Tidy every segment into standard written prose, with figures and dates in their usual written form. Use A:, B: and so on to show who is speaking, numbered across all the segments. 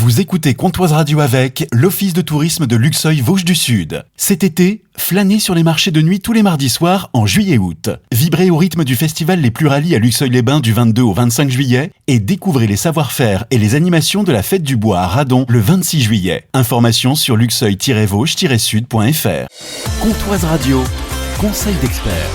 A: Vous écoutez Comptoise Radio avec l'Office de tourisme de Luxeuil-Vosges du Sud. Cet été, flânez sur les marchés de nuit tous les mardis soirs en juillet-août. Vibrez au rythme du festival Les Pluralies à Luxeuil-les-Bains du 22 au 25 juillet et découvrez les savoir-faire et les animations de la Fête du Bois à Radon le 26 juillet. Informations sur luxeuil-vosges-sud.fr. Comptoise Radio, conseil d'experts.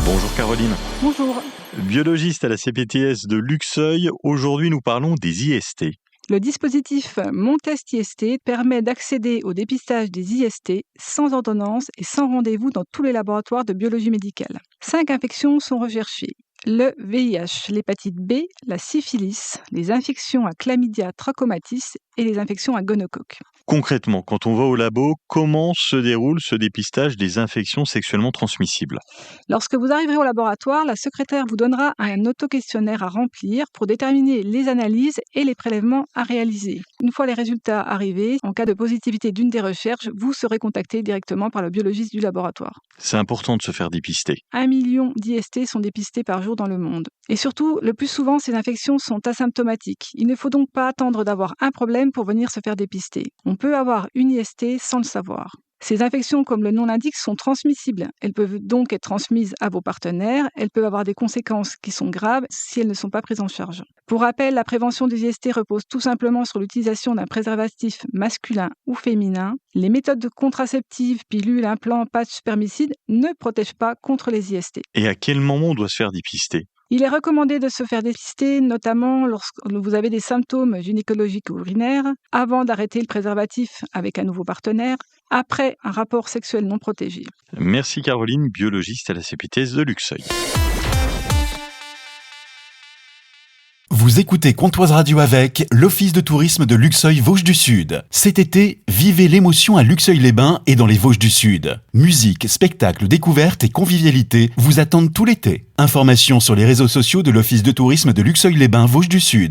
B: Bonjour Caroline.
C: Bonjour.
B: Biologiste à la CPTS de Luxeuil, aujourd'hui nous parlons des IST.
C: Le dispositif Mon Test IST permet d'accéder au dépistage des IST sans ordonnance et sans rendez-vous dans tous les laboratoires de biologie médicale. 5 infections sont recherchées. Le VIH, l'hépatite B, la syphilis, les infections à chlamydia trachomatis et les infections à gonocoque.
B: Concrètement, quand on va au labo, comment se déroule ce dépistage des infections sexuellement transmissibles ?
C: Lorsque vous arriverez au laboratoire, la secrétaire vous donnera un autoquestionnaire à remplir pour déterminer les analyses et les prélèvements à réaliser. Une fois les résultats arrivés, en cas de positivité d'une des recherches, vous serez contacté directement par le biologiste du laboratoire.
B: C'est important de se faire dépister.
C: 1 million d'IST sont dépistés par jour dans le monde. Et surtout, le plus souvent, ces infections sont asymptomatiques. Il ne faut donc pas attendre d'avoir un problème pour venir se faire dépister. On peut avoir une IST sans le savoir. Ces infections, comme le nom l'indique, sont transmissibles. Elles peuvent donc être transmises à vos partenaires. Elles peuvent avoir des conséquences qui sont graves si elles ne sont pas prises en charge. Pour rappel, la prévention des IST repose tout simplement sur l'utilisation d'un préservatif masculin ou féminin. Les méthodes contraceptives, pilules, implants, patchs, spermicides ne protègent pas contre les IST.
B: Et à quel moment on doit se faire dépister ?
C: Il est recommandé de se faire dépister, notamment lorsque vous avez des symptômes gynécologiques ou urinaires, avant d'arrêter le préservatif avec un nouveau partenaire, après un rapport sexuel non protégé.
B: Merci Caroline, biologiste à la CPTS de Luxeuil.
A: Vous écoutez Comptoise Radio avec l'Office de tourisme de Luxeuil-Vosges du Sud. Cet été, vivez l'émotion à Luxeuil-les-Bains et dans les Vosges du Sud. Musique, spectacles, découvertes et convivialité vous attendent tout l'été. Informations sur les réseaux sociaux de l'Office de tourisme de Luxeuil-les-Bains Vosges du Sud.